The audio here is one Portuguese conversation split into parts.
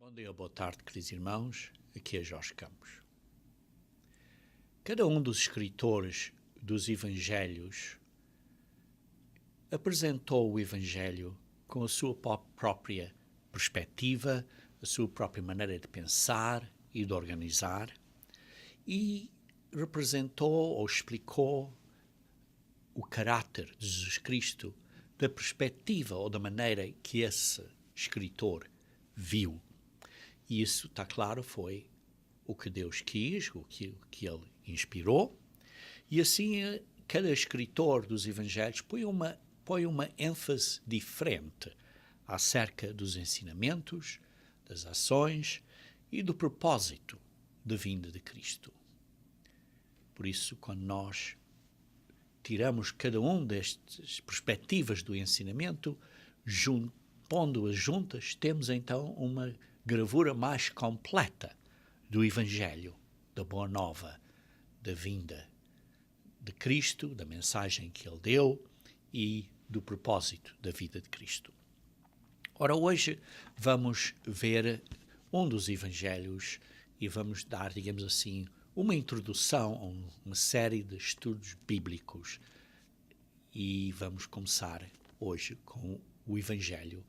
Bom dia, boa tarde, queridos irmãos. Aqui é Jorge Campos. Cada um dos escritores dos Evangelhos apresentou o Evangelho com a sua própria perspectiva, a sua própria maneira de pensar e de organizar, e representou ou explicou o caráter de Jesus Cristo da perspectiva ou da maneira que esse escritor viu. E isso, está claro, foi o que Deus quis, o que ele inspirou. E assim, cada escritor dos Evangelhos põe uma ênfase diferente acerca dos ensinamentos, das ações e do propósito da vinda de Cristo. Por isso, quando nós tiramos cada um destas perspectivas do ensinamento, pondo-as juntas, temos então uma gravura mais completa do Evangelho, da Boa Nova, da vinda de Cristo, da mensagem que ele deu e do propósito da vida de Cristo. Ora, hoje vamos ver um dos Evangelhos e vamos dar, digamos assim, uma introdução a uma série de estudos bíblicos. E vamos começar hoje com o Evangelho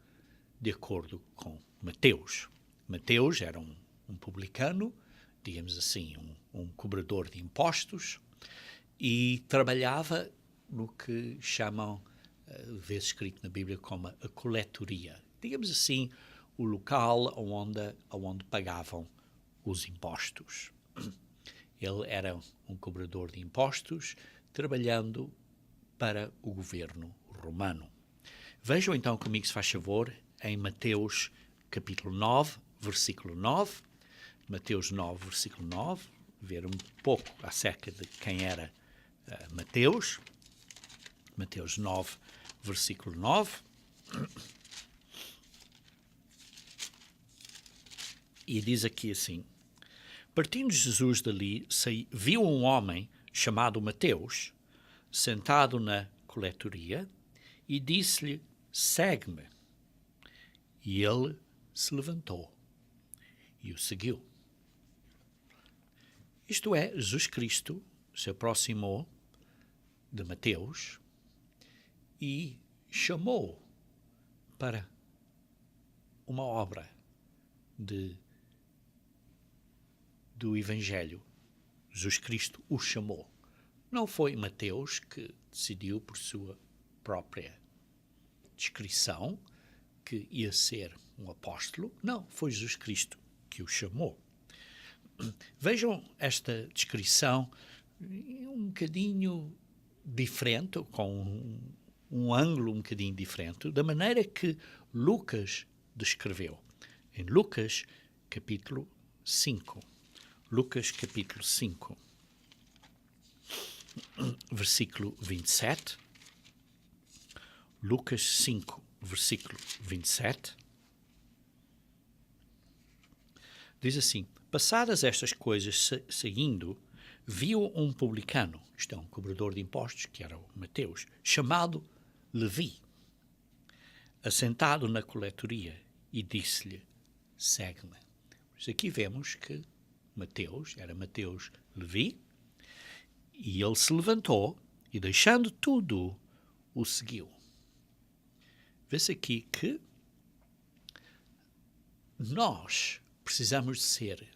de acordo com Mateus. Mateus era um publicano, digamos assim, um cobrador de impostos, e trabalhava no que chamam, vezes escrito na Bíblia, como a coletoria. Digamos assim, o local onde pagavam os impostos. Ele era um cobrador de impostos, trabalhando para o governo romano. Vejam então comigo, se faz favor, em Mateus capítulo 9, versículo 9. Mateus 9, versículo 9. Ver um pouco acerca de quem era Mateus. Mateus 9, versículo 9. E diz aqui assim: partindo Jesus dali, viu um homem chamado Mateus, sentado na coletoria, e disse-lhe: segue-me. E ele se levantou e o seguiu. Isto é, Jesus Cristo se aproximou de Mateus e chamou para uma obra do Evangelho. Jesus Cristo o chamou. Não foi Mateus que decidiu por sua própria descrição que ia ser um apóstolo. Não, foi Jesus Cristo que o chamou. Vejam esta descrição um bocadinho diferente, com um ângulo um bocadinho diferente, da maneira que Lucas descreveu. Em Lucas, capítulo 5. Lucas, capítulo 5, versículo 27. Lucas 5, versículo 27. Diz assim: passadas estas coisas, seguindo, viu um publicano, isto é, um cobrador de impostos, que era o Mateus, chamado Levi, assentado na coletoria, e disse-lhe: segue-me. Mas aqui vemos que Mateus, era Mateus Levi, e ele se levantou e, deixando tudo, o seguiu. Vê-se aqui que nós precisamos de ser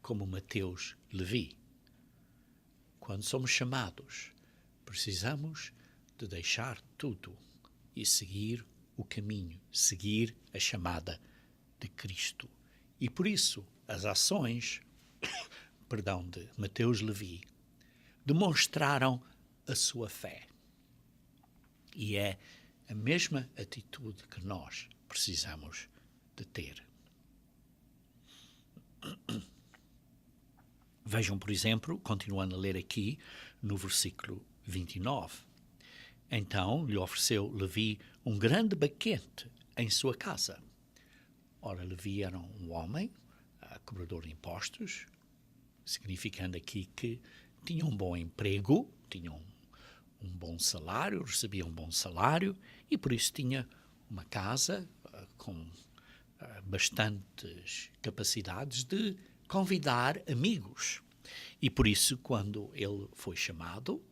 como Mateus Levi. Quando somos chamados, precisamos de deixar tudo e seguir o caminho, seguir a chamada de Cristo. E por isso, as ações, de Mateus Levi demonstraram a sua fé. E é a mesma atitude que nós precisamos de ter. Vejam, por exemplo, continuando a ler aqui, no versículo 29. Então lhe ofereceu Levi um grande banquete em sua casa. Ora, Levi era um homem, cobrador de impostos, significando aqui que tinha um bom emprego, tinha um bom salário, recebia um bom salário, e por isso tinha uma casa com bastantes capacidades de convidar amigos. E por isso, quando ele foi chamado,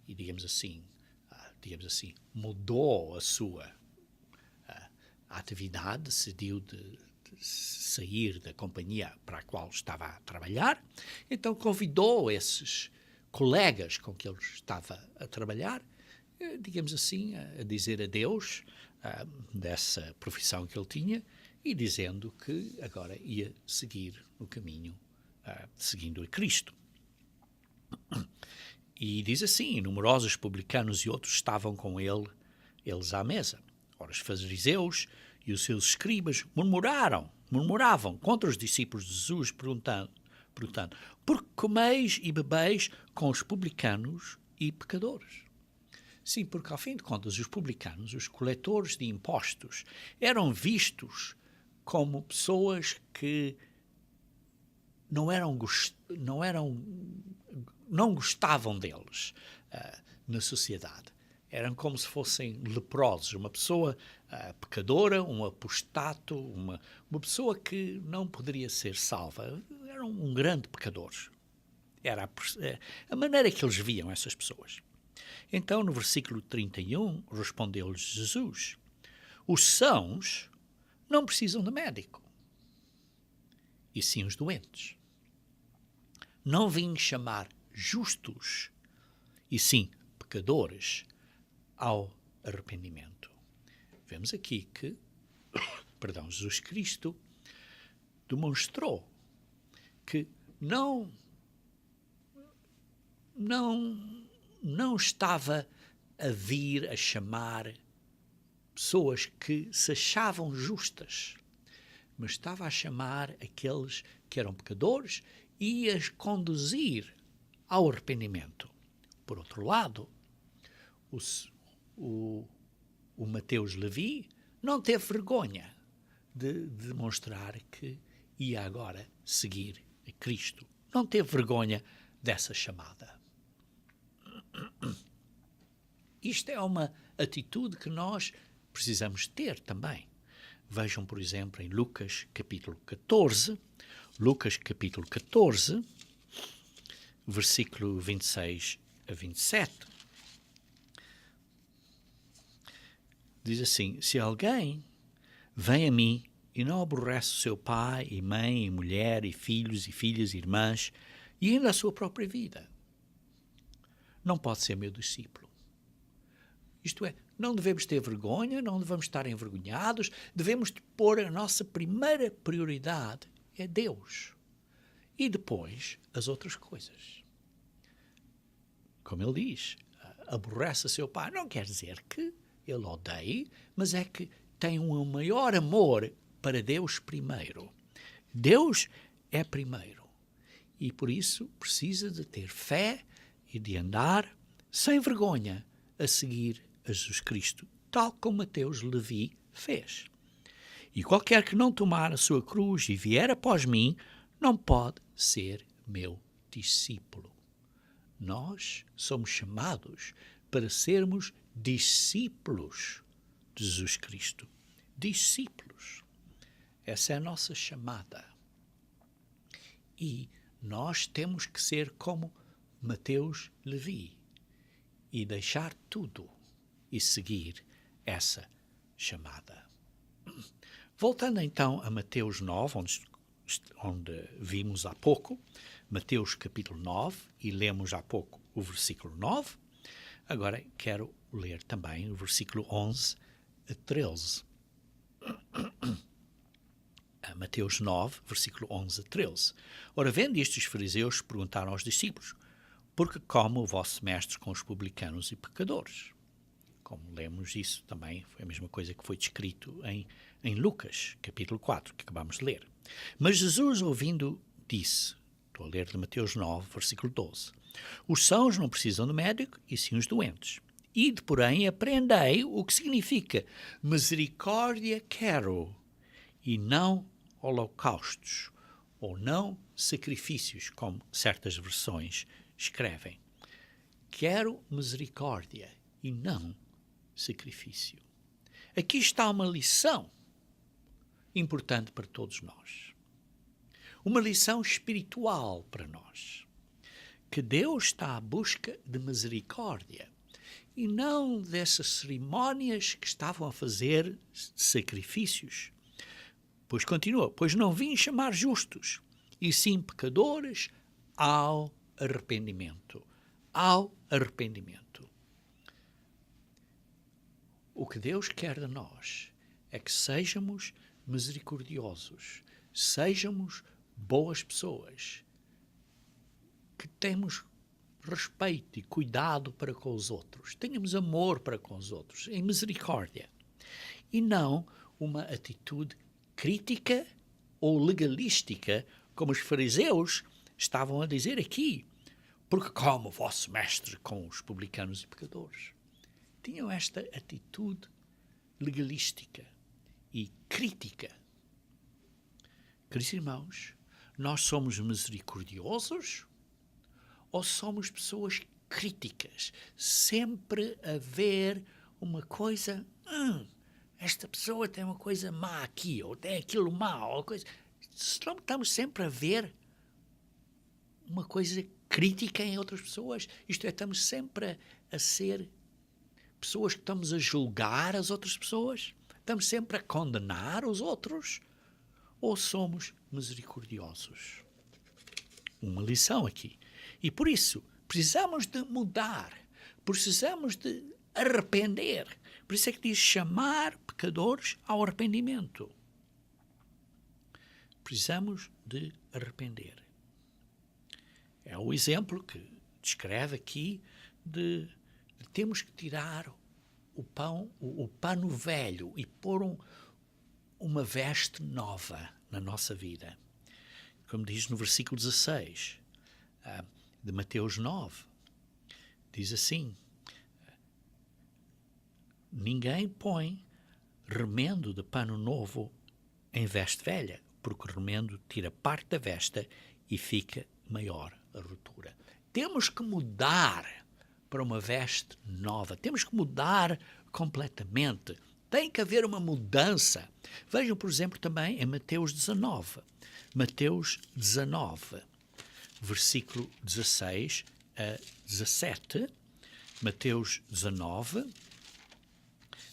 e digamos assim, mudou a sua atividade, decidiu de sair da companhia para a qual estava a trabalhar, então convidou esses colegas com que ele estava a trabalhar, digamos assim, a dizer adeus dessa profissão que ele tinha e dizendo que agora ia seguir o caminho seguindo a Cristo. E diz assim, numerosos publicanos e outros estavam com eles à mesa. Ora, os fariseus e os seus escribas murmuravam contra os discípulos de Jesus, perguntando, por que comeis e bebeis com os publicanos e pecadores? Sim, porque ao fim de contas os publicanos, os coletores de impostos, eram vistos como pessoas que não gostavam deles na sociedade. Eram como se fossem leprosos, uma pessoa pecadora, um apostato, uma pessoa que não poderia ser salva. Era um grande pecador. Era a maneira que eles viam essas pessoas. Então, no versículo 31, respondeu-lhes Jesus: os sãos não precisam de médico, e sim os doentes. Não vim chamar justos, e sim pecadores, ao arrependimento. Vemos aqui que, Jesus Cristo demonstrou que não estava a vir a chamar pessoas que se achavam justas, mas estava a chamar aqueles que eram pecadores e as conduzir ao arrependimento. Por outro lado, o Mateus Levi não teve vergonha de demonstrar que ia agora seguir a Cristo. Não teve vergonha dessa chamada. Isto é uma atitude que nós precisamos ter também. Vejam, por exemplo, em Lucas capítulo 14, versículo 26 a 27. Diz assim: se alguém vem a mim e não aborrece o seu pai e mãe e mulher e filhos e filhas e irmãs e ainda a sua própria vida, não pode ser meu discípulo. Isto é, não devemos ter vergonha, não devemos estar envergonhados, devemos pôr a nossa primeira prioridade é Deus. E depois as outras coisas. Como ele diz, aborrece a seu pai. Não quer dizer que ele odeie, mas é que tem um maior amor para Deus primeiro. Deus é primeiro. E por isso precisa de ter fé e de andar sem vergonha a seguir a Jesus Cristo, tal como Mateus Levi fez. E qualquer que não tomar a sua cruz e vier após mim, não pode ser meu discípulo. Nós somos chamados para sermos discípulos de Jesus Cristo. Discípulos. Essa é a nossa chamada. E nós temos que ser como Mateus Levi e deixar tudo e seguir essa chamada. Voltando então a Mateus 9, onde vimos há pouco, Mateus capítulo 9, e lemos há pouco o versículo 9, agora quero ler também o versículo 11 a 13. Mateus 9, versículo 11 a 13. Ora, vendo isto, os fariseus perguntaram aos discípulos: por que come o vosso mestre com os publicanos e pecadores? Como lemos isso também, foi a mesma coisa que foi descrito em Lucas, capítulo 4, que acabamos de ler. Mas Jesus, ouvindo, disse, estou a ler de Mateus 9, versículo 12, os sãos não precisam de médico, e sim os doentes. Ide, porém, aprendei o que significa misericórdia quero, e não holocaustos, ou não sacrifícios, como certas versões escrevem. Quero misericórdia e não sacrifício. Aqui está uma lição importante para todos nós. Uma lição espiritual para nós. Que Deus está à busca de misericórdia e não dessas cerimónias que estavam a fazer sacrifícios. Pois continua, pois não vim chamar justos, e sim pecadores ao arrependimento. Ao arrependimento. O que Deus quer de nós é que sejamos misericordiosos, sejamos boas pessoas, que temos respeito e cuidado para com os outros, tenhamos amor para com os outros, em misericórdia, e não uma atitude crítica ou legalística, como os fariseus estavam a dizer aqui, porque como o vosso mestre com os publicanos e pecadores. Tinham esta atitude legalística e crítica. Queridos irmãos, nós somos misericordiosos ou somos pessoas críticas? Sempre a ver uma coisa, esta pessoa tem uma coisa má aqui, ou tem aquilo mau, ou coisa. Estamos sempre a ver uma coisa crítica em outras pessoas, isto é, estamos sempre a ser pessoas que estamos a julgar as outras pessoas, estamos sempre a condenar os outros, ou somos misericordiosos? Uma lição aqui. E por isso, precisamos de mudar, precisamos de arrepender. Por isso é que diz chamar pecadores ao arrependimento. Precisamos de arrepender. É o exemplo que descreve aqui de temos que tirar o pano velho e pôr uma veste nova na nossa vida. Como diz no versículo 16 de Mateus 9, diz assim: ninguém põe remendo de pano novo em veste velha, porque o remendo tira parte da veste e fica maior a ruptura. Temos que mudar para uma veste nova. Temos que mudar completamente. Tem que haver uma mudança. Vejam, por exemplo, também em Mateus 19. Mateus 19, versículo 16 a 17. Mateus 19,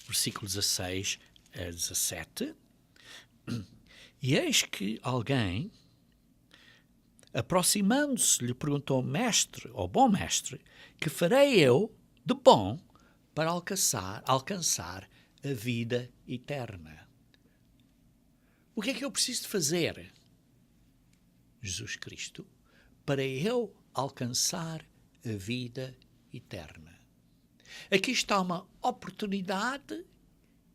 versículo 16 a 17. E eis que alguém, aproximando-se, lhe perguntou: mestre, ou bom mestre, que farei eu de bom para alcançar a vida eterna? O que é que eu preciso de fazer, Jesus Cristo, para eu alcançar a vida eterna? Aqui está uma oportunidade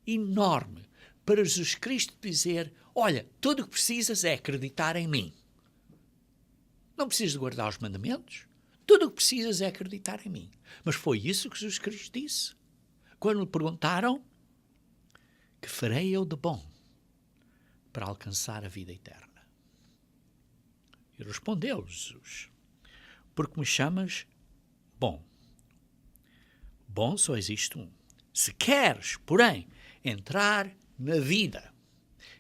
enorme para Jesus Cristo dizer: olha, tudo o que precisas é acreditar em mim. Não precisas de guardar os mandamentos. Tudo o que precisas é acreditar em mim. Mas foi isso que Jesus Cristo disse. Quando lhe perguntaram: que farei eu de bom para alcançar a vida eterna? E respondeu Jesus: porque me chamas bom. Bom só existe um. Se queres, porém, entrar na vida,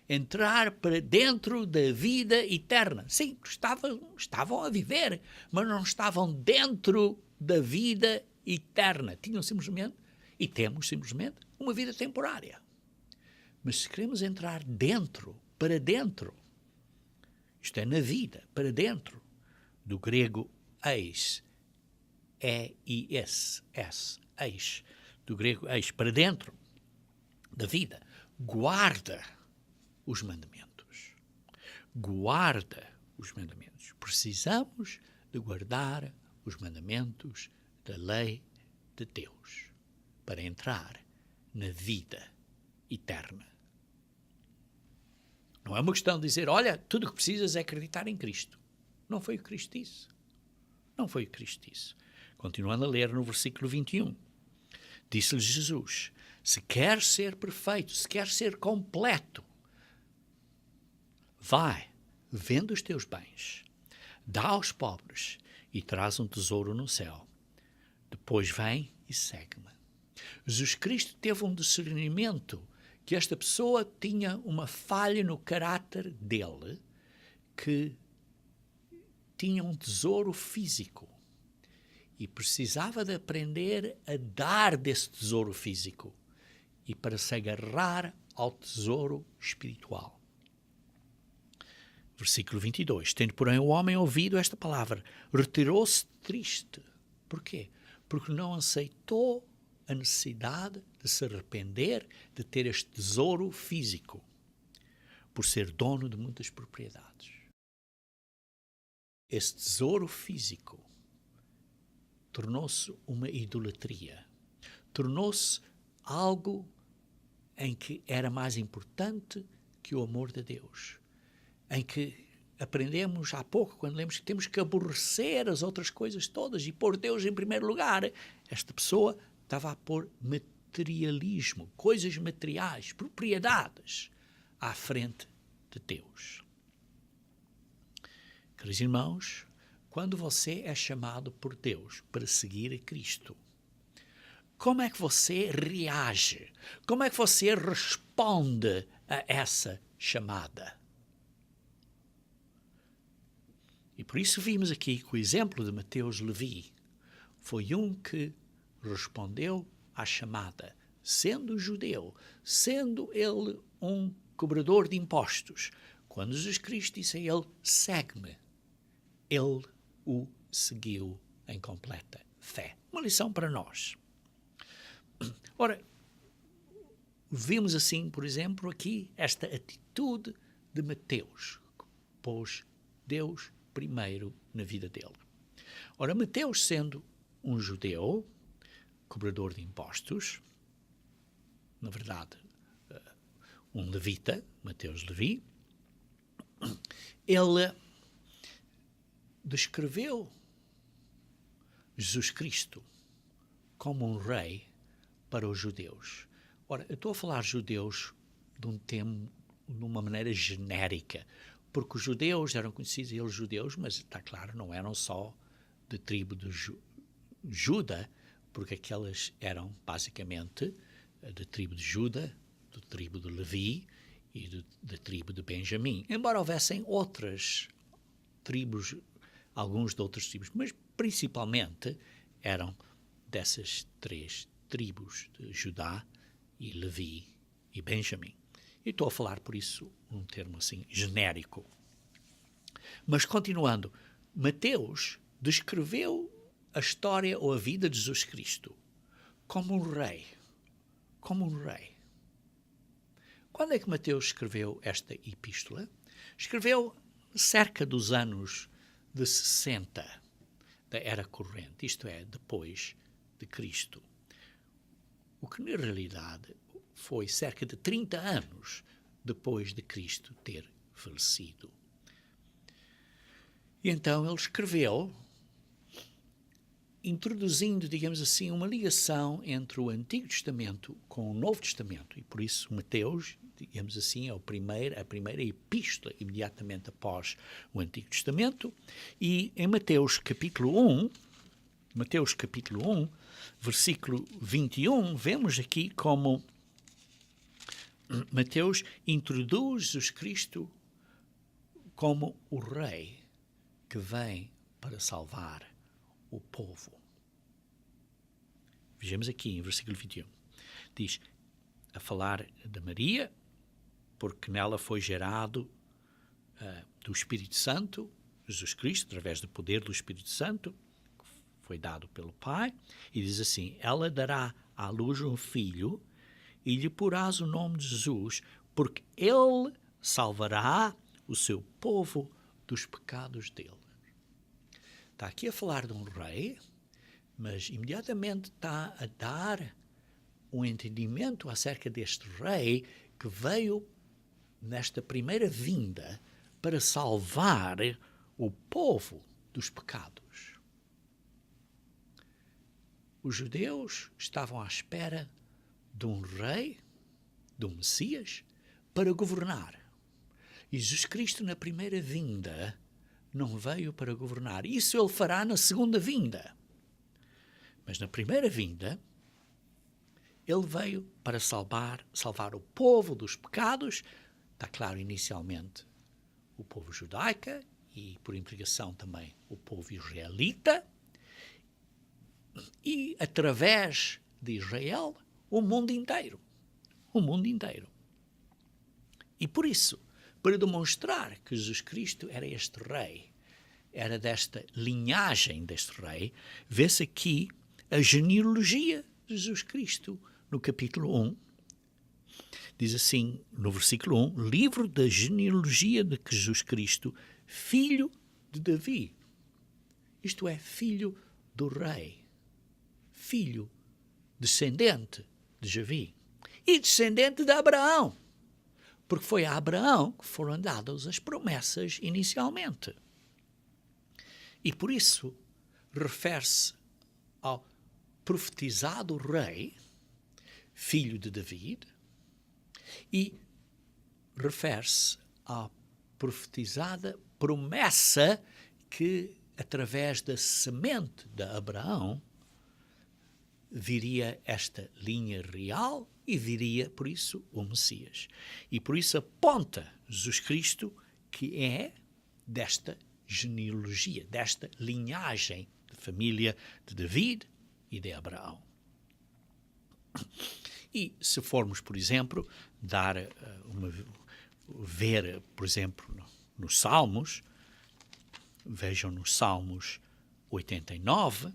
entrar para dentro da vida eterna. Sim, estavam a viver, mas não estavam dentro da vida eterna. Tinham simplesmente, e temos simplesmente, uma vida temporária. Mas se queremos entrar dentro, para dentro, isto é, na vida, para dentro, do grego eis, E-I-S, eis, do grego eis, para dentro da vida, guarda os mandamentos. Guarda os mandamentos. Precisamos de guardar os mandamentos da lei de Deus para entrar na vida eterna. Não é uma questão de dizer: olha, tudo o que precisas é acreditar em Cristo. Não foi o que Cristo disse. Não foi o que Cristo disse. Continuando a ler no versículo 21. Disse-lhe Jesus: se queres ser perfeito, se queres ser completo, vai, vende os teus bens, dá aos pobres e traz um tesouro no céu. Depois vem e segue-me. Jesus Cristo teve um discernimento que esta pessoa tinha uma falha no caráter dele, que tinha um tesouro físico e precisava de aprender a dar desse tesouro físico e para se agarrar ao tesouro espiritual. Versículo 22. Tendo, porém, o homem ouvido esta palavra, retirou-se triste. Porquê? Porque não aceitou a necessidade de se arrepender de ter este tesouro físico, por ser dono de muitas propriedades. Esse tesouro físico tornou-se uma idolatria, tornou-se algo em que era mais importante que o amor de Deus, em que aprendemos há pouco, quando lemos que temos que aborrecer as outras coisas todas e pôr Deus em primeiro lugar. Esta pessoa estava a pôr materialismo, coisas materiais, propriedades, à frente de Deus. Caros irmãos, quando você é chamado por Deus para seguir a Cristo, como é que você reage? Como é que você responde a essa chamada? E por isso vimos aqui que o exemplo de Mateus Levi foi um que respondeu à chamada, sendo judeu, sendo ele um cobrador de impostos. Quando Jesus Cristo disse a ele, segue-me, ele o seguiu em completa fé. Uma lição para nós. Ora, vimos assim, por exemplo, aqui esta atitude de Mateus, que pôs Deus primeiro na vida dele. Ora, Mateus, sendo um judeu, cobrador de impostos, na verdade, um levita, Mateus Levi, ele descreveu Jesus Cristo como um rei para os judeus. Ora, eu estou a falar judeus de um termo, de uma maneira genérica, porque os judeus eram conhecidos, eles judeus, mas está claro, não eram só de tribo de Judá, porque aquelas eram basicamente da tribo de Judá, da tribo de Levi e da tribo de Benjamim. Embora houvessem outras tribos, alguns de outras tribos, mas principalmente eram dessas três tribos de Judá e Levi e Benjamim. E estou a falar, por isso, um termo assim genérico. Mas continuando, Mateus descreveu a história ou a vida de Jesus Cristo como um rei. Como um rei. Quando é que Mateus escreveu esta epístola? Escreveu cerca dos anos de 60 da Era Corrente, isto é, depois de Cristo. O que, na realidade, foi cerca de 30 anos depois de Cristo ter falecido. E então ele escreveu, introduzindo, digamos assim, uma ligação entre o Antigo Testamento com o Novo Testamento. E por isso Mateus, digamos assim, é a primeira epístola imediatamente após o Antigo Testamento. E em Mateus capítulo 1, versículo 21, vemos aqui como Mateus introduz Jesus Cristo como o rei que vem para salvar o povo. Vejamos aqui em versículo 21. Diz, a falar de Maria, porque nela foi gerado do Espírito Santo, Jesus Cristo, através do poder do Espírito Santo, que foi dado pelo Pai, e diz assim, ela dará à luz um filho e lhe porás o nome de Jesus, porque ele salvará o seu povo dos pecados dele. Está aqui a falar de um rei, mas imediatamente está a dar um entendimento acerca deste rei que veio nesta primeira vinda para salvar o povo dos pecados. Os judeus estavam à espera de um rei, de um Messias, para governar. E Jesus Cristo, na primeira vinda, não veio para governar. Isso ele fará na segunda vinda. Mas na primeira vinda, Ele veio para salvar o povo dos pecados, está claro, inicialmente o povo judaico e, por implicação, também o povo israelita, e, através de Israel, o mundo inteiro. O mundo inteiro. E por isso, para demonstrar que Jesus Cristo era este rei, era desta linhagem deste rei, vê-se aqui a genealogia de Jesus Cristo, no capítulo 1. Diz assim, no versículo 1, livro da genealogia de Jesus Cristo, filho de Davi. Isto é, filho do rei. Filho, descendente de Davi. E descendente de Abraão. Porque foi a Abraão que foram dadas as promessas inicialmente. E por isso, refere-se ao profetizado rei, filho de David, e refere-se à profetizada promessa que, através da semente de Abraão, viria esta linha real e viria, por isso, o Messias. E por isso aponta Jesus Cristo que é desta genealogia, desta linhagem de família de David e de Abraão. E se formos, por exemplo, ver, por exemplo, nos Salmos, vejam nos Salmos 89,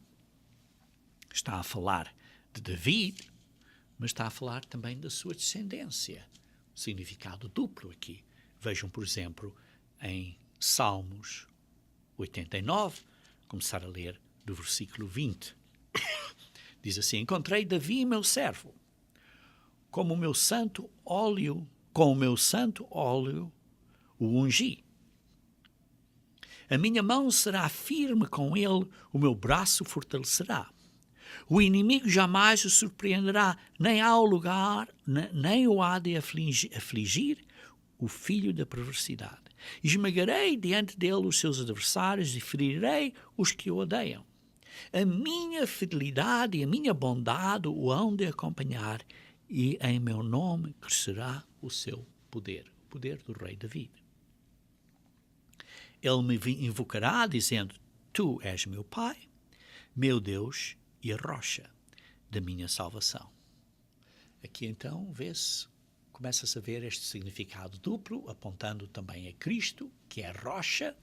está a falar de David, mas está a falar também da sua descendência. Significado duplo aqui. Vejam, por exemplo, em Salmos 89, começar a ler do versículo 20. Diz assim: encontrei Davi, meu servo, com o meu santo óleo o ungi. A minha mão será firme com ele, o meu braço fortalecerá. O inimigo jamais o surpreenderá, nem o há de afligir o filho da perversidade. Esmagarei diante dele os seus adversários e ferirei os que o odeiam. A minha fidelidade e a minha bondade o hão de acompanhar, e em meu nome crescerá o seu poder, o poder do rei David. Ele me invocará, dizendo: Tu és meu Pai, meu Deus e a rocha da minha salvação. Aqui então começa-se a ver este significado duplo, apontando também a Cristo, que é a rocha,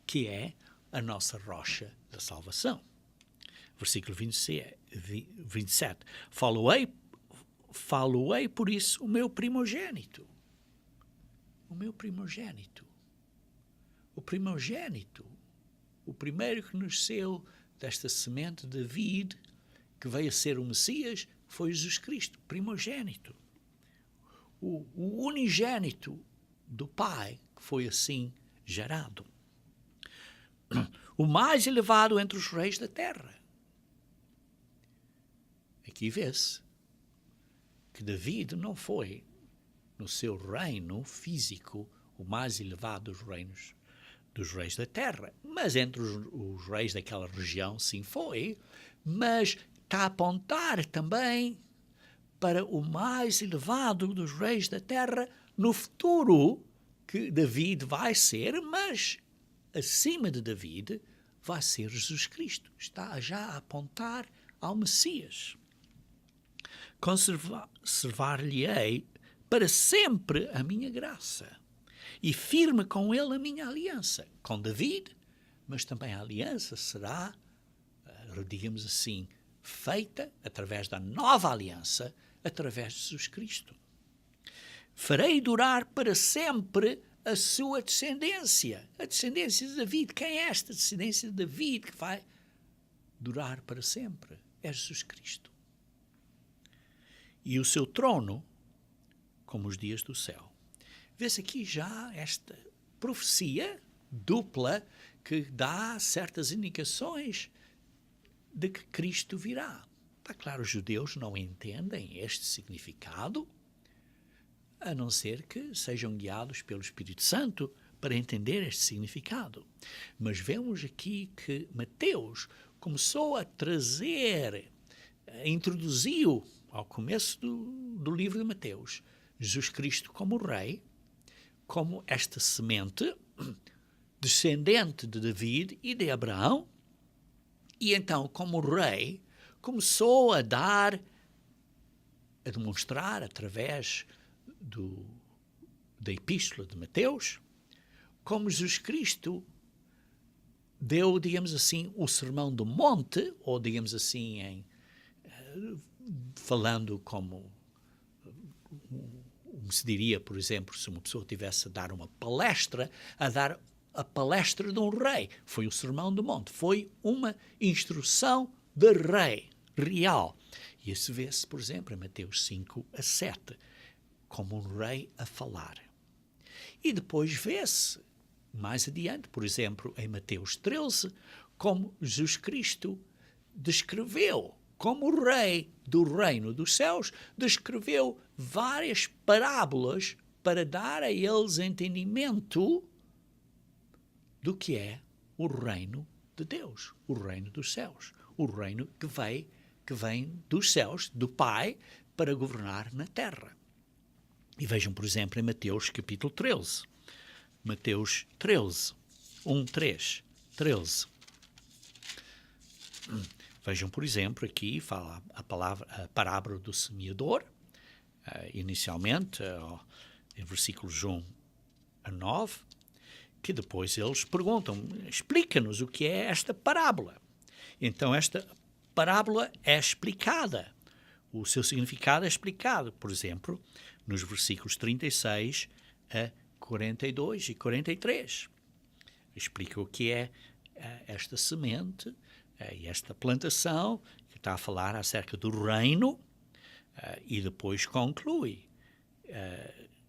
que é a nossa rocha da salvação. Versículo 27. Falo-ei por isso o meu primogênito. O meu primogênito. O primogênito. O primeiro que nasceu desta semente de David, que veio a ser o Messias, foi Jesus Cristo, primogênito. O unigênito do Pai, que foi assim gerado. O mais elevado entre os reis da terra. Aqui vê-se que David não foi, no seu reino físico, o mais elevado dos reinos dos reis da terra, mas entre os reis daquela região sim foi, mas está a apontar também para o mais elevado dos reis da terra no futuro, que David vai ser, mas acima de David vai ser Jesus Cristo. Está já a apontar ao Messias. Conservar-lhe-ei para sempre a minha graça e firme com ele a minha aliança, com David, mas também a aliança será, digamos assim, feita através da nova aliança, através de Jesus Cristo. Farei durar para sempre a sua descendência, a descendência de David. Quem é esta descendência de David que vai durar para sempre? É Jesus Cristo. E o seu trono, como os dias do céu. Vê-se aqui já esta profecia dupla que dá certas indicações de que Cristo virá. Está claro, os judeus não entendem este significado, a não ser que sejam guiados pelo Espírito Santo para entender este significado. Mas vemos aqui que Mateus começou a trazer, introduziu ao começo do livro de Mateus, Jesus Cristo como rei, como esta semente descendente de David e de Abraão, e então, como rei, começou a demonstrar através da Epístola de Mateus, como Jesus Cristo deu, digamos assim, o Sermão do Monte, ou digamos assim, falando como se diria, por exemplo, se uma pessoa tivesse a dar uma palestra, a dar a palestra de um rei. Foi o Sermão do Monte, foi uma instrução de rei real. E isso vê-se, por exemplo, em Mateus 5-7, como um rei a falar. E depois vê-se, mais adiante, por exemplo, em Mateus 13, como Jesus Cristo descreveu, como o rei do reino dos céus, descreveu várias parábolas para dar a eles entendimento do que é o reino de Deus, o reino dos céus, o reino que vem dos céus, do Pai, para governar na terra. E vejam, por exemplo, em Mateus capítulo 13. Mateus 13, 13. Vejam, por exemplo, aqui fala a parábola do semeador, inicialmente, em versículos 1-9, que depois eles perguntam, explica-nos o que é esta parábola. Então, esta parábola é explicada, o seu significado é explicado, por exemplo, nos versículos 36 a 42 e 43. Explica o que é esta semente e esta plantação, que está a falar acerca do reino, e depois conclui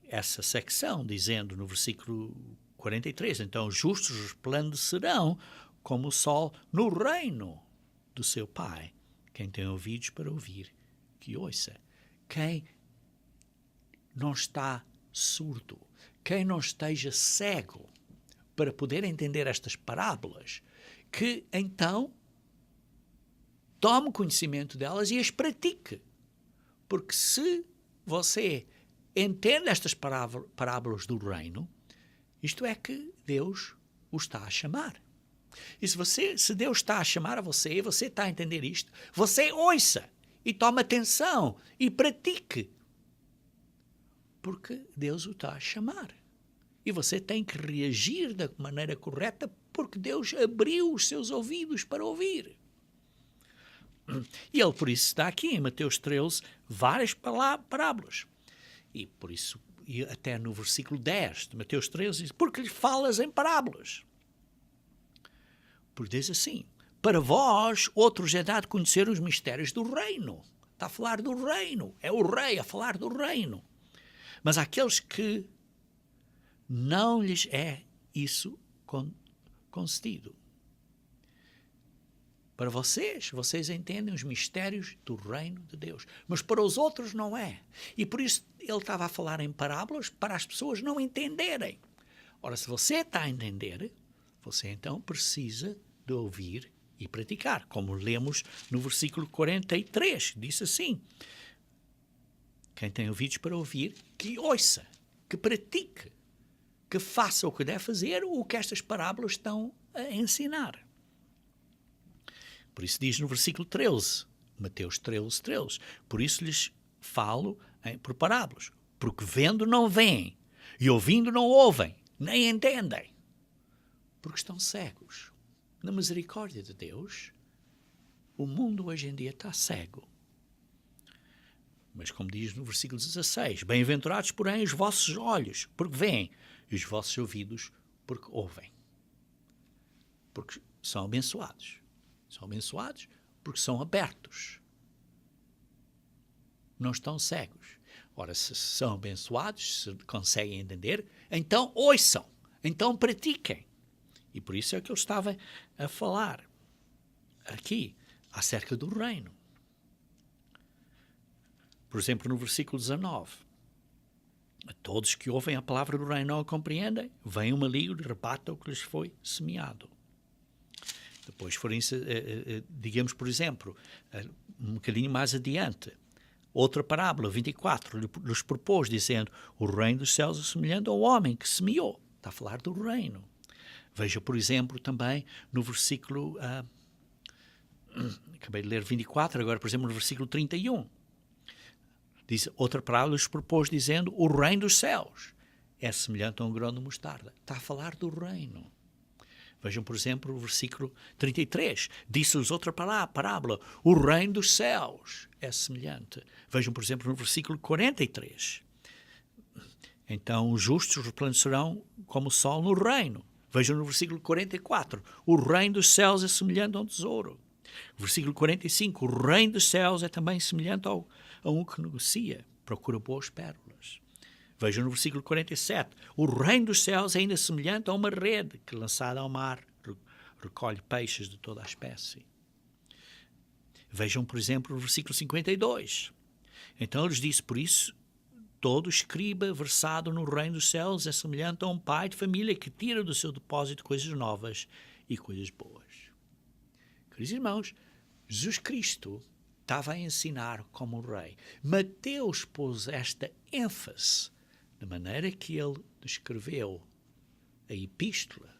essa secção, dizendo no versículo 43, então os justos resplandecerão como o sol no reino do seu Pai. Quem tem ouvidos para ouvir, que ouça. Quem não está surdo, quem não esteja cego para poder entender estas parábolas, que então tome conhecimento delas e as pratique. Porque se você entende estas parábolas do reino, isto é que Deus o está a chamar. E se Deus está a chamar a você, você está a entender isto, você ouça e tome atenção e pratique. Porque Deus o está a chamar. E você tem que reagir da maneira correta, porque Deus abriu os seus ouvidos para ouvir. E ele, por isso, está aqui em Mateus 13, várias parábolas. E por isso, e até no versículo 10 de Mateus 13, diz, porque lhe falas em parábolas. Porque diz assim, para vós, outros é dado conhecer os mistérios do reino. Está a falar do reino, é o rei a falar do reino. Mas aqueles que não lhes é isso concedido. Para vocês entendem os mistérios do reino de Deus. Mas para os outros não é. E por isso ele estava a falar em parábolas para as pessoas não entenderem. Ora, se você está a entender, você então precisa de ouvir e praticar. Como lemos no versículo 43, diz assim, quem tem ouvidos para ouvir, que ouça, que pratique, que faça o que deve fazer, o que estas parábolas estão a ensinar. Por isso diz no versículo 13, Mateus 13, 13, por isso lhes falo por parábolas, porque vendo não veem, e ouvindo não ouvem, nem entendem, porque estão cegos. Na misericórdia de Deus, o mundo hoje em dia está cego. Mas como diz no versículo 16, bem-aventurados, porém, os vossos olhos, porque veem, e os vossos ouvidos, porque ouvem. Porque são abençoados. São abençoados porque são abertos. Não estão cegos. Ora, se são abençoados, se conseguem entender, então ouçam, então pratiquem. E por isso é que eu estava a falar aqui acerca do reino. Por exemplo, no versículo 19, a todos que ouvem a palavra do reino não a compreendem, vem o maligno e rebata o que lhes foi semeado. Depois, digamos, por exemplo, um bocadinho mais adiante, Outra parábola, 24, lhes propôs, dizendo: o reino dos céus é semelhante ao homem que semeou. Está a falar do reino. Veja, por exemplo, também no versículo, acabei de ler 24, agora, por exemplo, no versículo 31. Diz, outra parábola lhes propôs, dizendo: o reino dos céus é semelhante a um grão de mostarda. Está a falar do reino. Vejam, por exemplo, o versículo 33. Disse-lhes outra parábola: o reino dos céus é semelhante. Vejam, por exemplo, no versículo 43. Então, os justos resplandecerão como o sol no reino. Vejam no versículo 44. O reino dos céus é semelhante a um tesouro. Versículo 45. O reino dos céus é também semelhante a um que negocia, procura boas pérolas. Vejam no versículo 47. O reino dos céus é ainda semelhante a uma rede que, lançada ao mar, recolhe peixes de toda a espécie. Vejam, por exemplo, o versículo 52. Então lhes disse: por isso, todo escriba versado no reino dos céus é semelhante a um pai de família que tira do seu depósito coisas novas e coisas boas. Queridos irmãos, Jesus Cristo estava a ensinar como um rei. Mateus pôs esta ênfase de maneira que ele descreveu a epístola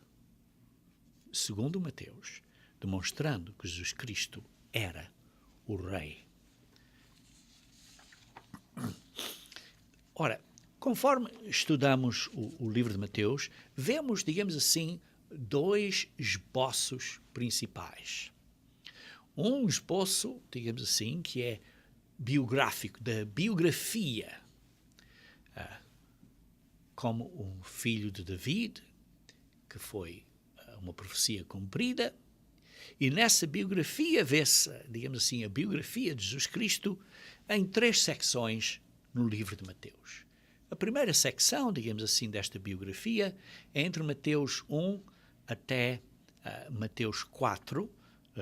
segundo Mateus, demonstrando que Jesus Cristo era o rei. Ora, conforme estudamos o livro de Mateus, vemos, digamos assim, dois esboços principais. Um esboço, digamos assim, que é biográfico, da biografia, como um filho de David, que foi uma profecia cumprida, e nessa biografia vê-se, digamos assim, a biografia de Jesus Cristo em 3 secções no livro de Mateus. A primeira secção, digamos assim, desta biografia é entre Mateus 1 até Mateus 4,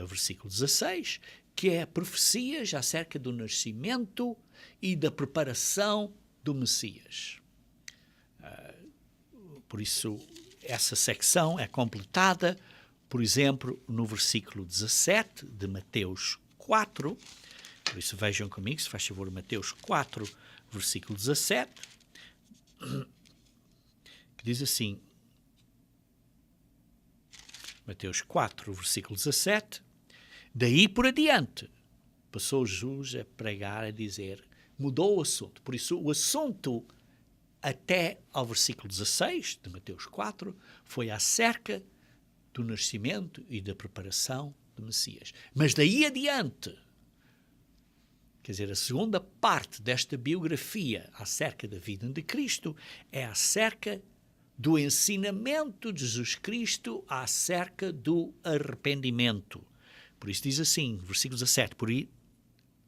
versículo 16, que é profecias acerca do nascimento e da preparação do Messias. Por isso, essa secção é completada, por exemplo, no versículo 17 de Mateus 4. Por isso, vejam comigo, se faz favor, Mateus 4, versículo 17, que diz assim, Mateus 4, versículo 17, daí por adiante, passou Jesus a pregar, a dizer, mudou o assunto. Por isso, o assunto até ao versículo 16 de Mateus 4 foi acerca do nascimento e da preparação do Messias. Mas daí adiante, quer dizer, a segunda parte desta biografia acerca da vida de Cristo é acerca do ensinamento de Jesus Cristo acerca do arrependimento. Por isso diz assim, versículo 17,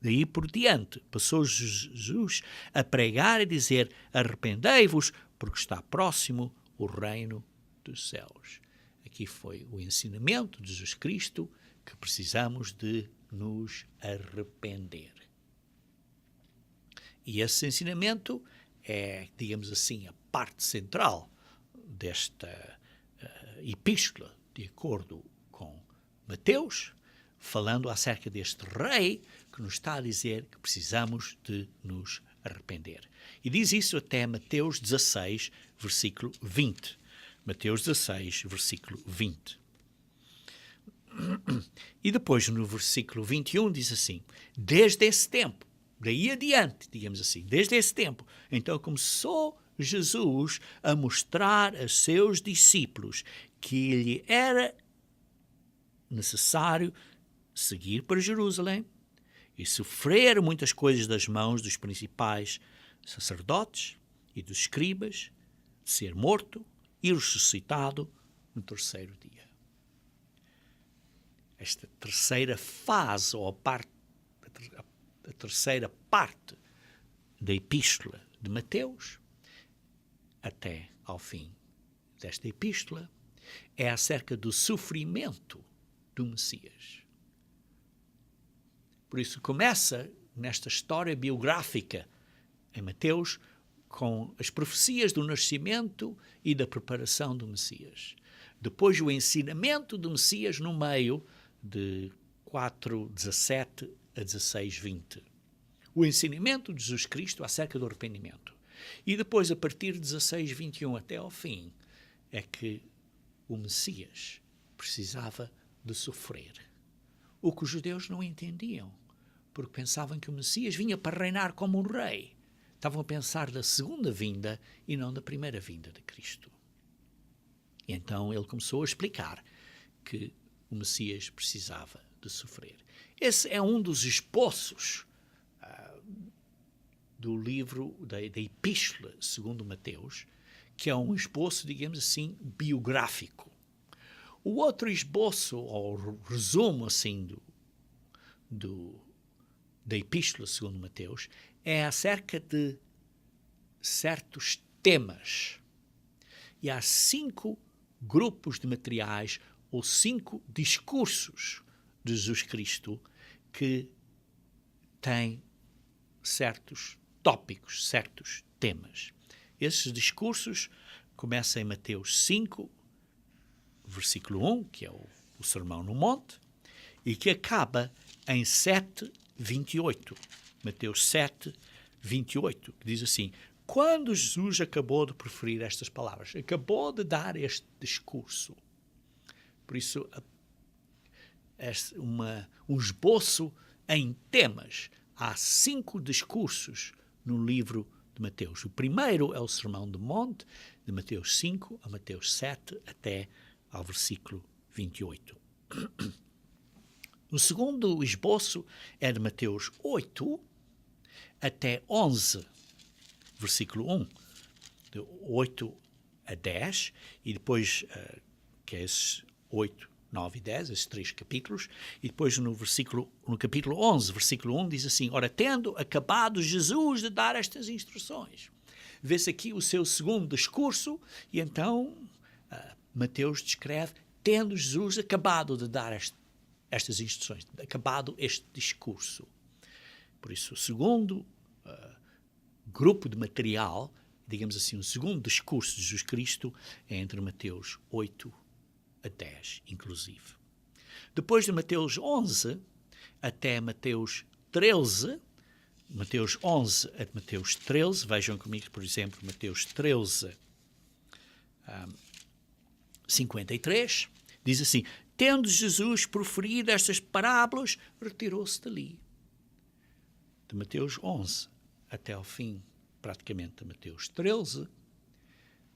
daí por diante, passou Jesus a pregar e dizer, arrependei-vos, porque está próximo o reino dos céus. Aqui foi o ensinamento de Jesus Cristo que precisamos de nos arrepender. E esse ensinamento é, digamos assim, a parte central desta epístola, de acordo com Mateus, falando acerca deste rei que nos está a dizer que precisamos de nos arrepender. E diz isso até Mateus 16, versículo 20. Mateus 16, versículo 20. E depois, no versículo 21, diz assim, desde esse tempo, daí adiante, digamos assim, desde esse tempo, então começou Jesus a mostrar a seus discípulos que lhe era necessário seguir para Jerusalém e sofrer muitas coisas das mãos dos principais sacerdotes e dos escribas, ser morto e ressuscitado no 3º dia. Esta terceira fase, ou a terceira parte da epístola de Mateus, até ao fim desta epístola, é acerca do sofrimento do Messias. Por isso começa nesta história biográfica em Mateus com as profecias do nascimento e da preparação do Messias. Depois o ensinamento do Messias no meio de 4:17 a 16:20. o ensinamento de Jesus Cristo acerca do arrependimento. E depois, a partir de 16, 21 até ao fim, é que o Messias precisava de sofrer. O que os judeus não entendiam, porque pensavam que o Messias vinha para reinar como um rei. Estavam a pensar da segunda vinda e não da primeira vinda de Cristo. E então ele começou a explicar que o Messias precisava de sofrer. Esse é um dos esboços do livro da Epístola segundo Mateus, que é um esboço, digamos assim, biográfico. O outro esboço, ou resumo assim, da Epístola segundo Mateus, é acerca de certos temas. E há 5 grupos de materiais ou 5 discursos de Jesus Cristo que têm certos tópicos, certos temas. Esses discursos começam em Mateus 5, versículo 1, que é o Sermão no Monte, e que acaba em 7, 28. Mateus 7, 28, que diz assim: quando Jesus acabou de proferir estas palavras, acabou de dar este discurso. Por isso, um esboço em temas. Há 5 discursos no livro de Mateus. O primeiro é o Sermão do Monte, de Mateus 5 a Mateus 7, até ao versículo 28. O segundo esboço é de Mateus 8 até 11, versículo 1, de 8 a 10, e depois, que é esses 8, 9 e 10, esses 3 capítulos, e depois no capítulo 11, versículo 1, diz assim: ora, tendo acabado Jesus de dar estas instruções. Vê-se aqui o seu segundo discurso, e então Mateus descreve, tendo Jesus acabado de dar estas instruções, acabado este discurso. Por isso, o segundo grupo de material, digamos assim, o segundo discurso de Jesus Cristo é entre Mateus 8 a 10, inclusive. Depois de Mateus 11 até Mateus 13, Mateus 11 a Mateus 13, vejam comigo, por exemplo, Mateus 13, 53, diz assim: tendo Jesus proferido estas parábolas, retirou-se dali. De Mateus 11 até ao fim, praticamente, de Mateus 13,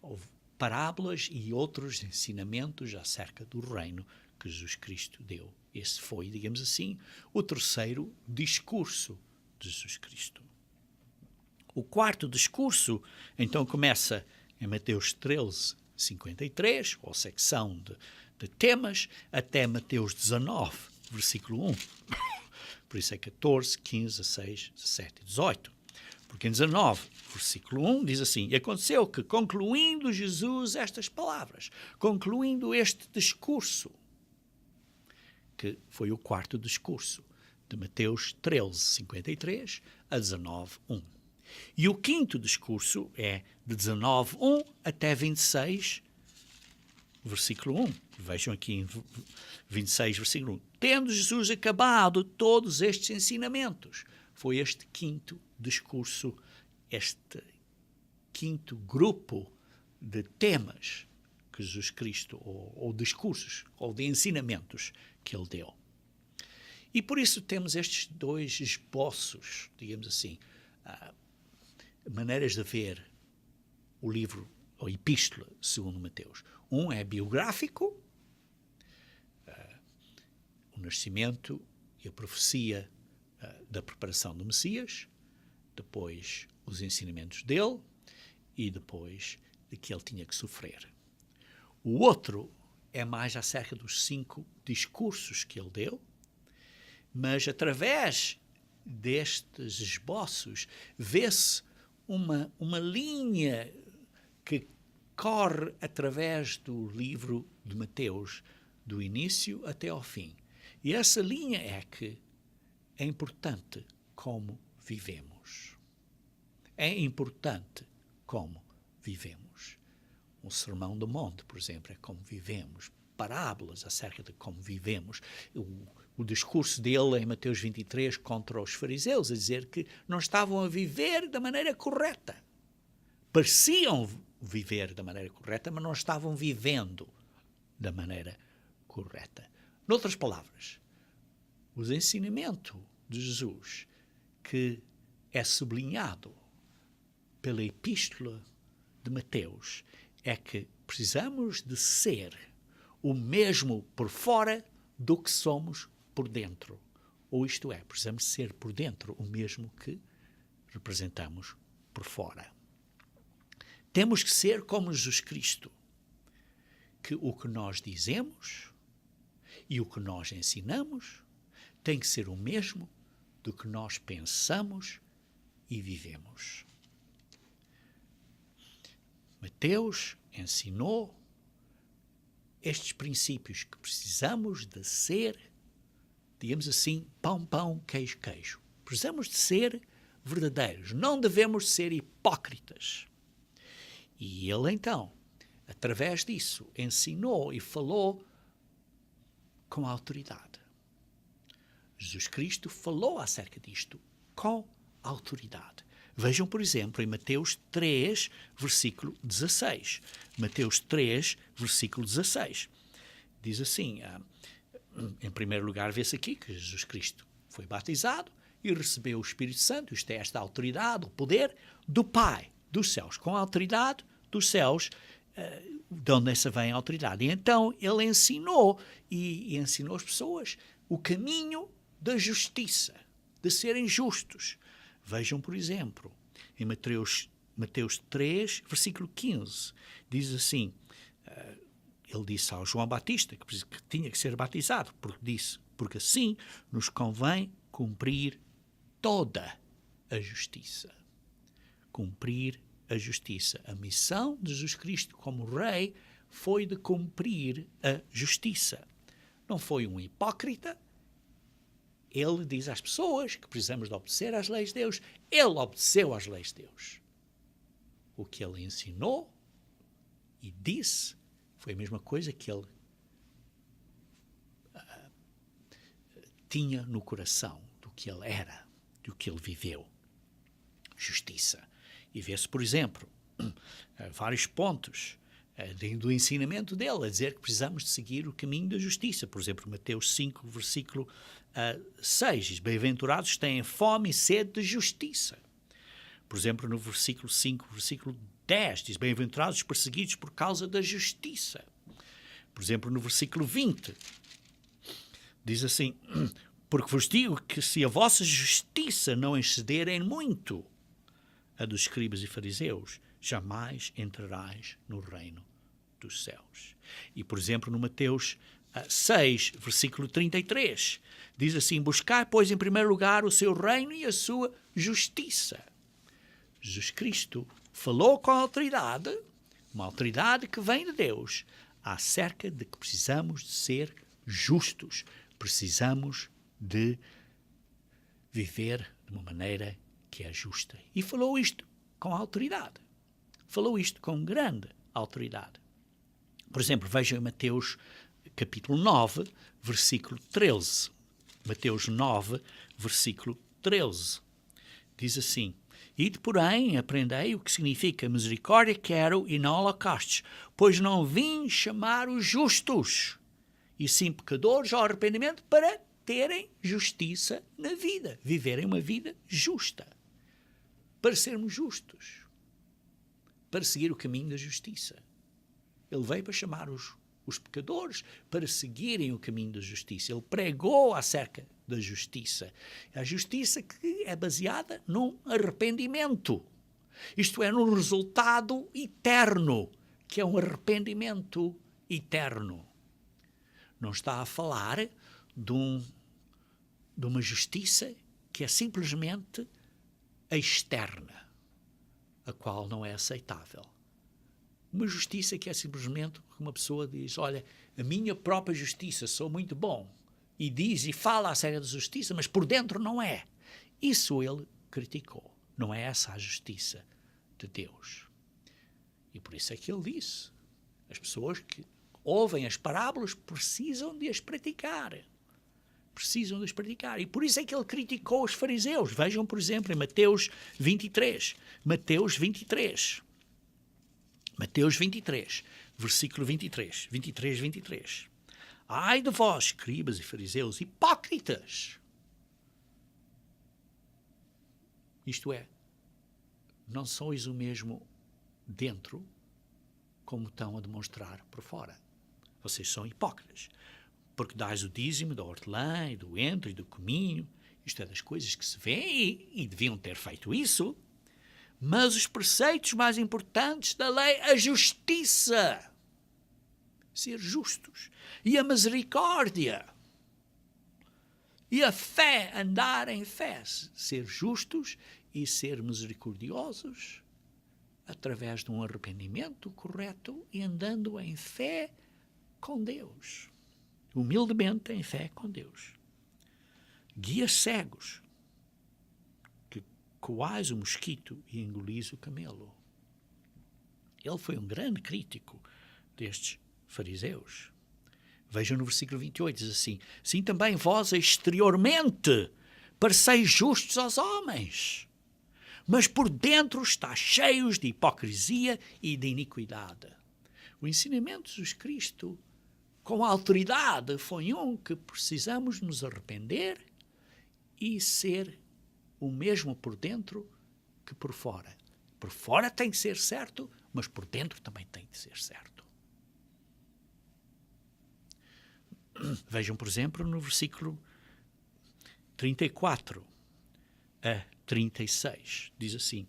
houve parábolas e outros ensinamentos acerca do reino que Jesus Cristo deu. Esse foi, digamos assim, o terceiro discurso de Jesus Cristo. O quarto discurso, então, começa em Mateus 13, 53, ou secção de temas, até Mateus 19, versículo 1. Por isso é 14, 15, 16, 17 e 18. Porque em 19, versículo 1, diz assim: e aconteceu que, concluindo Jesus estas palavras, concluindo este discurso, que foi o quarto discurso, de Mateus 13, 53 a 19, 1. E o quinto discurso é de 19, 1 até 26, versículo 1. Vejam aqui em 26, versículo 1. Tendo Jesus acabado todos estes ensinamentos, foi este quinto discurso, este quinto grupo de temas que Jesus Cristo, ou discursos, ou de ensinamentos que ele deu. E por isso temos estes 2 esboços, digamos assim, maneiras de ver o livro, ou Epístola, segundo Mateus. Um é biográfico, o nascimento e a profecia da preparação do Messias, depois os ensinamentos dele e depois de que ele tinha que sofrer. O outro é mais acerca dos 5 discursos que ele deu, mas através destes esboços vê-se uma linha que corre através do livro de Mateus, do início até ao fim. E essa linha é que é importante como vivemos. É importante como vivemos. O Sermão do Monte, por exemplo, é como vivemos. parábolas acerca de como vivemos. O discurso dele em Mateus 23 contra os fariseus, a dizer que não estavam a viver da maneira correta. Pareciam viver da maneira correta, mas não estavam vivendo da maneira correta. Noutras palavras, o ensinamento de Jesus, que é sublinhado pela epístola de Mateus, é que precisamos de ser o mesmo por fora do que somos por dentro. Ou isto é, precisamos ser por dentro o mesmo que representamos por fora. Temos que ser como Jesus Cristo, que o que nós dizemos e o que nós ensinamos tem que ser o mesmo do que nós pensamos e vivemos. Mateus ensinou estes princípios que precisamos de ser, digamos assim, pão, pão, queijo, queijo. Precisamos de ser verdadeiros, não devemos ser hipócritas. E ele, então, através disso, ensinou e falou com autoridade. Jesus Cristo falou acerca disto com autoridade. Vejam, por exemplo, em Mateus 3, versículo 16. Mateus 3, versículo 16. Diz assim, em primeiro lugar, vê-se aqui que Jesus Cristo foi batizado e recebeu o Espírito Santo. Isto é esta autoridade, o poder do Pai dos céus. Com a autoridade dos céus, de onde essa vem a autoridade. E então ele ensinou, e ensinou as pessoas o caminho da justiça, de serem justos. Vejam, por exemplo, em Mateus 3, versículo 15, diz assim, ele disse ao João Batista que tinha que ser batizado, porque assim nos convém cumprir toda a justiça. Cumprir a justiça. A missão de Jesus Cristo como Rei foi de cumprir a justiça. Não foi um hipócrita. Ele diz às pessoas que precisamos de obedecer às leis de Deus. Ele obedeceu às leis de Deus. O que ele ensinou e disse foi a mesma coisa que ele tinha no coração, do que ele era, do que ele viveu. Justiça. E vê-se, por exemplo, vários pontos do ensinamento dele, a dizer que precisamos de seguir o caminho da justiça. Por exemplo, Mateus 5, versículo 6, diz, bem-aventurados têm fome e sede de justiça. Por exemplo, no versículo 5, versículo 10, diz, bem-aventurados os perseguidos por causa da justiça. Por exemplo, no versículo 20, diz assim, porque vos digo que se a vossa justiça não excederem muito a dos escribas e fariseus, jamais entrarás no reino dos céus. E, por exemplo, no Mateus 6, versículo 33, diz assim, buscai, pois, em primeiro lugar o seu reino e a sua justiça. Jesus Cristo falou com a autoridade, uma autoridade que vem de Deus, acerca de que precisamos de ser justos, precisamos de viver de uma maneira que é justa. E falou isto com autoridade. Falou isto com grande autoridade. Por exemplo, vejam em Mateus capítulo 9, versículo 13. Mateus 9, versículo 13. Diz assim, ide, porém, aprendei o que significa misericórdia quero e não holocaustos, pois não vim chamar os justos, e sim pecadores ao arrependimento para terem justiça na vida, viverem uma vida justa, para sermos justos, para seguir o caminho da justiça. Ele veio para chamar os pecadores para seguirem o caminho da justiça. Ele pregou acerca da justiça. A justiça que é baseada num arrependimento. Isto é, num resultado eterno, que é um arrependimento eterno. Não está a falar de uma justiça que é simplesmente externa, a qual não é aceitável. Uma justiça que é simplesmente que uma pessoa diz, olha, a minha própria justiça, sou muito bom, e diz e fala acerca da justiça, mas por dentro não é. Isso ele criticou. Não é essa a justiça de Deus. E por isso é que ele disse, as pessoas que ouvem as parábolas precisam de as praticar. Precisam de as praticar. E por isso é que ele criticou os fariseus. Vejam, por exemplo, em Mateus 23. Mateus 23. Mateus 23, versículo 23. 23, 23. Ai de vós, escribas e fariseus, hipócritas! Isto é, não sois o mesmo dentro como estão a demonstrar por fora. Vocês são hipócritas, porque dais o dízimo da hortelã e do entro e do cominho, isto é, das coisas que se vêem e deviam ter feito isso, mas os preceitos mais importantes da lei, a justiça, ser justos, e a misericórdia, e a fé, andar em fé, ser justos e ser misericordiosos, através de um arrependimento correto e andando em fé com Deus. Humildemente em fé com Deus. Guias cegos, que coais o mosquito e engolis o camelo. Ele foi um grande crítico destes fariseus. Vejam no versículo 28, diz assim: sim, também vós exteriormente pareceis justos aos homens, mas por dentro estáis cheios de hipocrisia e de iniquidade. O ensinamento de Jesus Cristo, com autoridade, foi que precisamos nos arrepender e ser o mesmo por dentro que por fora. Por fora tem que ser certo, mas por dentro também tem que ser certo. Vejam, por exemplo, no versículo 34 a 36. Diz assim: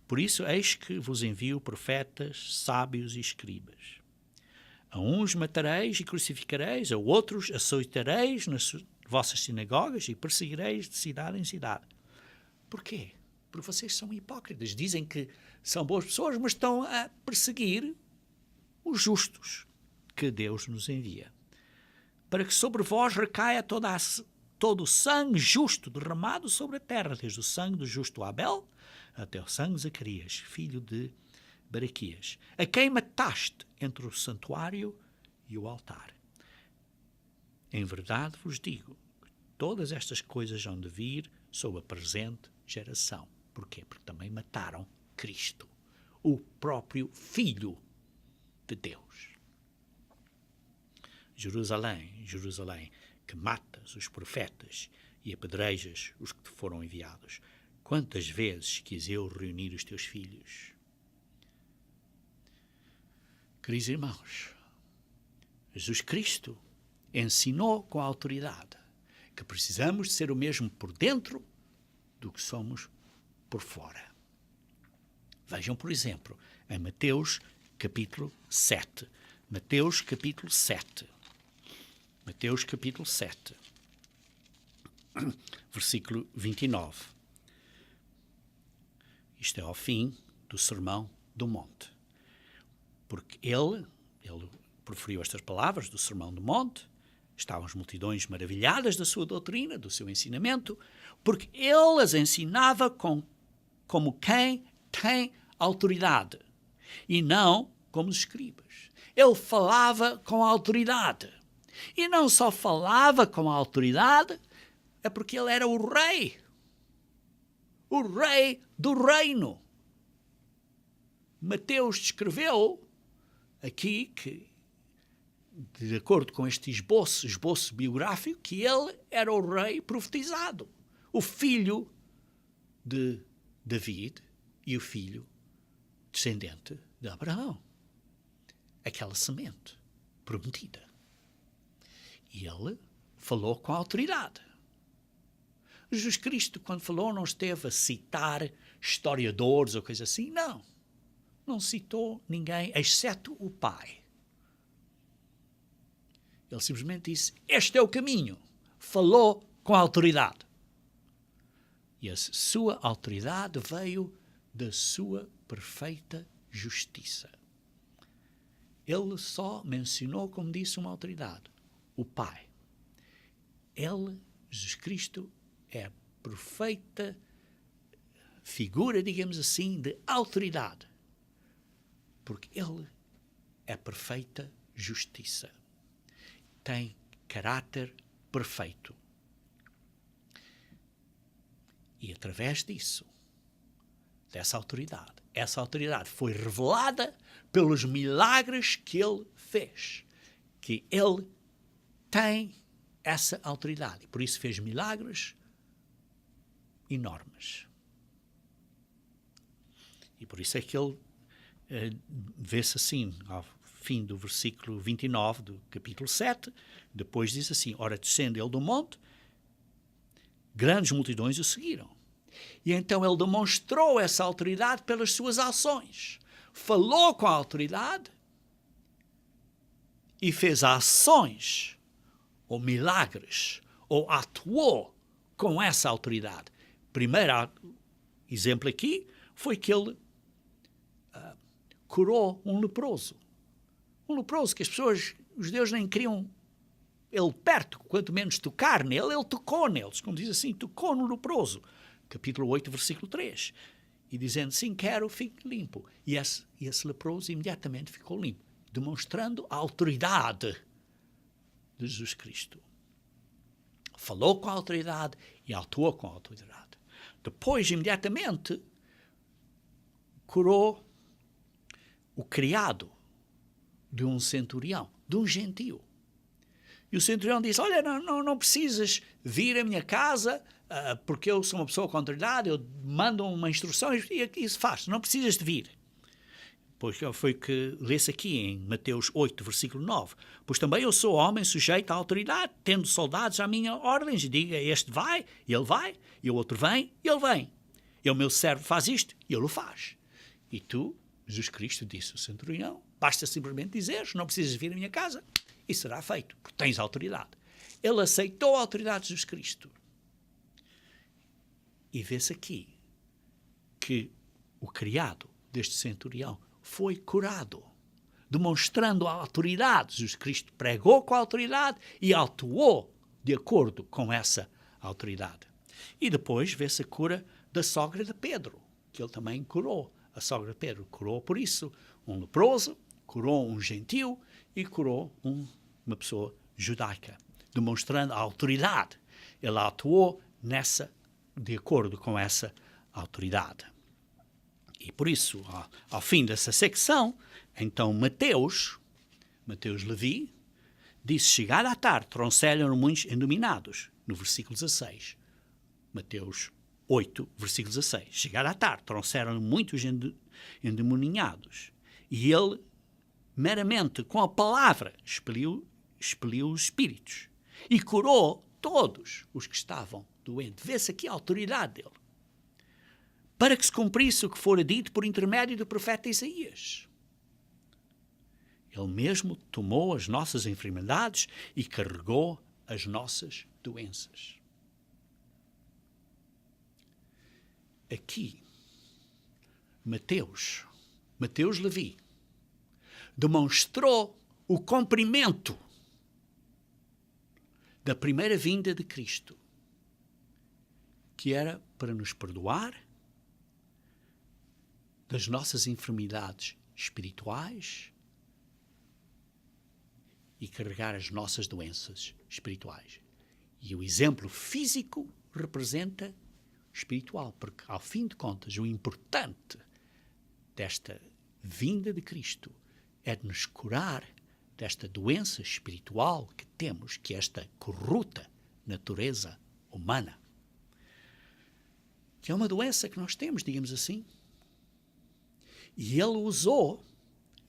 por isso eis que vos envio profetas, sábios e escribas. A uns matareis e crucificareis, a outros açoitareis nas vossas sinagogas e perseguireis de cidade em cidade. Porquê? Porque vocês são hipócritas. Dizem que são boas pessoas, mas estão a perseguir os justos que Deus nos envia. Para que sobre vós recaia todo o sangue justo derramado sobre a terra, desde o sangue do justo Abel até o sangue de Zacarias, filho de Baraquias, a quem mataste entre o santuário e o altar. Em verdade vos digo que todas estas coisas hão de vir sob a presente geração. Porquê? Porque também mataram Cristo, o próprio Filho de Deus. Jerusalém, Jerusalém, que matas os profetas e apedrejas os que te foram enviados. Quantas vezes quis eu reunir os teus filhos? Queridos irmãos, Jesus Cristo ensinou com autoridade que precisamos de ser o mesmo por dentro do que somos por fora. Vejam, por exemplo, em Mateus capítulo 7. Mateus capítulo 7. Mateus capítulo 7, versículo 29. Isto é ao fim do Sermão do Monte. Porque ele proferiu estas palavras do Sermão do Monte, estavam as multidões maravilhadas da sua doutrina, do seu ensinamento, porque ele as ensinava como quem tem autoridade, e não como os escribas. Ele falava com autoridade. E não só falava com a autoridade, é porque ele era o rei do reino. Mateus descreveu aqui que, de acordo com este esboço biográfico, que ele era o rei profetizado, o filho de David e o filho descendente de Abraão. Aquela semente prometida. E ele falou com autoridade. Jesus Cristo, quando falou, não esteve a citar historiadores ou coisa assim. Não. Não citou ninguém, exceto o Pai. Ele simplesmente disse: este é o caminho. Falou com autoridade. E a sua autoridade veio da sua perfeita justiça. Ele só mencionou, como disse, uma autoridade. O Pai. Ele, Jesus Cristo, é a perfeita figura, digamos assim, de autoridade. Porque ele é a perfeita justiça. Tem caráter perfeito. E através disso, essa autoridade foi revelada pelos milagres que ele fez. Que ele tem essa autoridade. E por isso fez milagres enormes. E por isso é que ele vê-se assim, ao fim do versículo 29 do capítulo 7, depois diz assim: ora, descendo ele do monte, grandes multidões o seguiram. E então ele demonstrou essa autoridade pelas suas ações. Falou com a autoridade e fez ações, ou milagres, ou atuou com essa autoridade. Primeiro exemplo aqui foi que ele curou um leproso. Um leproso que os judeus nem queriam ele perto, quanto menos tocar nele, ele tocou neles, como diz assim, tocou no leproso. Capítulo 8, versículo 3. E dizendo, sim, quero, fique limpo. E esse leproso imediatamente ficou limpo, demonstrando a autoridade de Jesus Cristo. Falou com a autoridade e atuou com a autoridade. Depois, imediatamente, curou o criado de um centurião, de um gentio. E o centurião disse, olha, não precisas vir à minha casa, porque eu sou uma pessoa com autoridade, eu mando uma instrução e isso faz, não precisas de vir. Pois foi que lê-se aqui em Mateus 8, versículo 9. Pois também eu sou homem sujeito à autoridade, tendo soldados à minha ordem, e diga, este vai, e ele vai, e o outro vem, e ele vem. E o meu servo faz isto, e ele o faz. E tu, Jesus Cristo, disse o centurião, basta simplesmente dizeres, não precisas vir à minha casa, e será feito, porque tens autoridade. Ele aceitou a autoridade de Jesus Cristo. E vê-se aqui que o criado deste centurião foi curado, demonstrando a autoridade. Jesus Cristo pregou com a autoridade e atuou de acordo com essa autoridade. E depois vê-se a cura da sogra de Pedro, que ele também curou. A sogra de Pedro curou, por isso, um leproso, curou um gentio e curou uma pessoa judaica, demonstrando a autoridade. Ele atuou de acordo com essa autoridade. E por isso, ao fim dessa secção, então Mateus Levi, disse, chegada à tarde, trouxeram muitos endemoniados, no versículo 16. Mateus 8, versículo 16. Chegada à tarde, trouxeram muitos endemoniados, e ele, meramente com a palavra, expeliu os espíritos, e curou todos os que estavam doentes. Vê-se aqui a autoridade dele. Para que se cumprisse o que fora dito por intermédio do profeta Isaías. Ele mesmo tomou as nossas enfermidades e carregou as nossas doenças. Aqui, Mateus Levi, demonstrou o cumprimento da primeira vinda de Cristo, que era para nos perdoar das nossas enfermidades espirituais e carregar as nossas doenças espirituais. E o exemplo físico representa espiritual, porque, ao fim de contas, o importante desta vinda de Cristo é de nos curar desta doença espiritual que temos, que é esta corrupta natureza humana. Que é uma doença que nós temos, digamos assim. E ele usou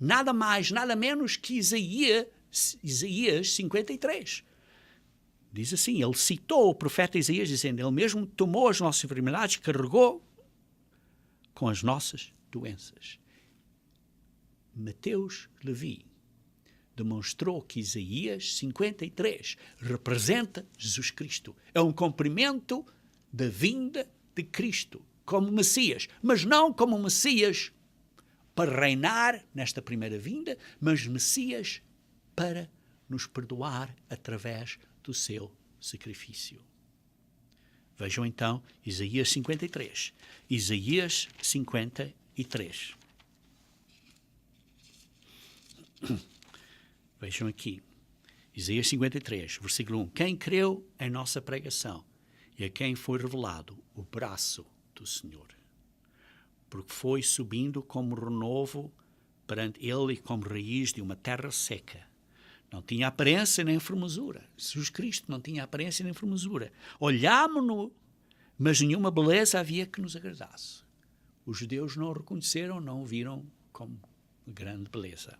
nada mais, nada menos que Isaías 53. Diz assim, ele citou o profeta Isaías dizendo, ele mesmo tomou as nossas enfermidades, carregou com as nossas doenças. Mateus Levi demonstrou que Isaías 53 representa Jesus Cristo. É um cumprimento da vinda de Cristo como Messias, mas não como Messias para reinar nesta primeira vinda, mas Messias para nos perdoar através do seu sacrifício. Vejam então Isaías 53. Isaías 53. Vejam aqui, Isaías 53, versículo 1. Quem creu em nossa pregação e a quem foi revelado o braço do Senhor? Porque foi subindo como renovo perante ele e como raiz de uma terra seca. Não tinha aparência nem formosura. Jesus Cristo não tinha aparência nem formosura. Olhámo-no, mas nenhuma beleza havia que nos agradasse. Os judeus não o reconheceram, não o viram como grande beleza.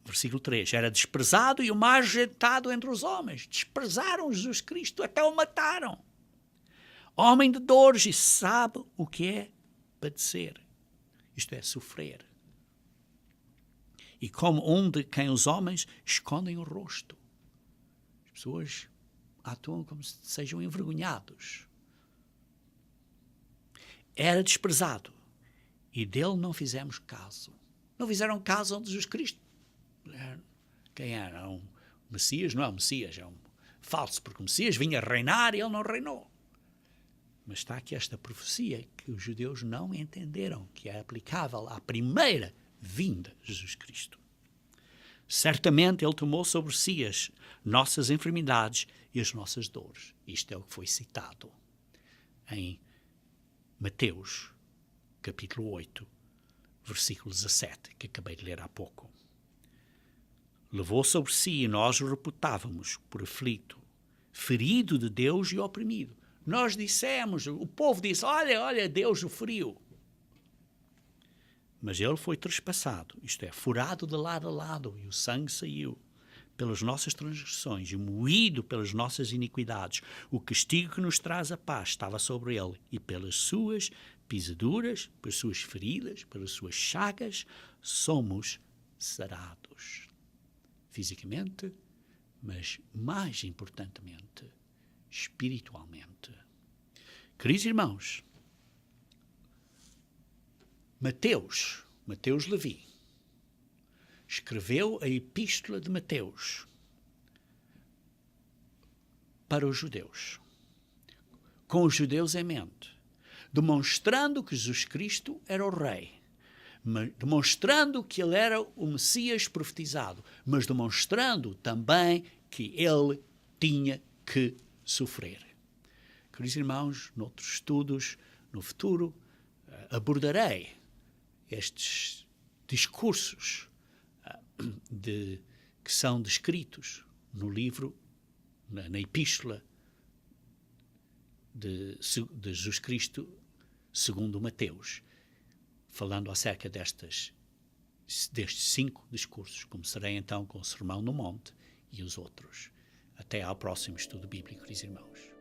Versículo 3. Era desprezado e o mais rejeitado entre os homens. Desprezaram Jesus Cristo, até o mataram. Homem de dores e sabe o que é padecer. Isto é, sofrer. E como um de quem os homens escondem o rosto. As pessoas atuam como se sejam envergonhados. Era desprezado e dele não fizemos caso. Não fizeram caso de Jesus Cristo. Quem era? Um Messias? Não é um Messias, é um falso, porque o Messias vinha reinar e ele não reinou. Mas está aqui esta profecia que os judeus não entenderam, que é aplicável à primeira vinda de Jesus Cristo. Certamente ele tomou sobre si as nossas enfermidades e as nossas dores. Isto é o que foi citado em Mateus, capítulo 8, versículo 17, que acabei de ler há pouco. Levou sobre si e nós o reputávamos por aflito, ferido de Deus e oprimido. Nós dissemos, o povo disse, olha, Deus o feriu. Mas ele foi trespassado, isto é, furado de lado a lado, e o sangue saiu pelas nossas transgressões e moído pelas nossas iniquidades. O castigo que nos traz a paz estava sobre ele, e pelas suas pisaduras, pelas suas feridas, pelas suas chagas, somos sarados. Fisicamente, mas mais importantemente, espiritualmente. Queridos irmãos, Mateus Levi, escreveu a epístola de Mateus para os judeus, com os judeus em mente, demonstrando que Jesus Cristo era o rei, demonstrando que ele era o Messias profetizado, mas demonstrando também que ele tinha que sofrer. Queridos irmãos, noutros estudos, no futuro, abordarei estes discursos que são descritos no livro, na epístola de Jesus Cristo segundo Mateus, falando acerca destes 5 discursos. Começarei então com o Sermão no Monte e os outros. Até ao próximo estudo bíblico, queridos irmãos.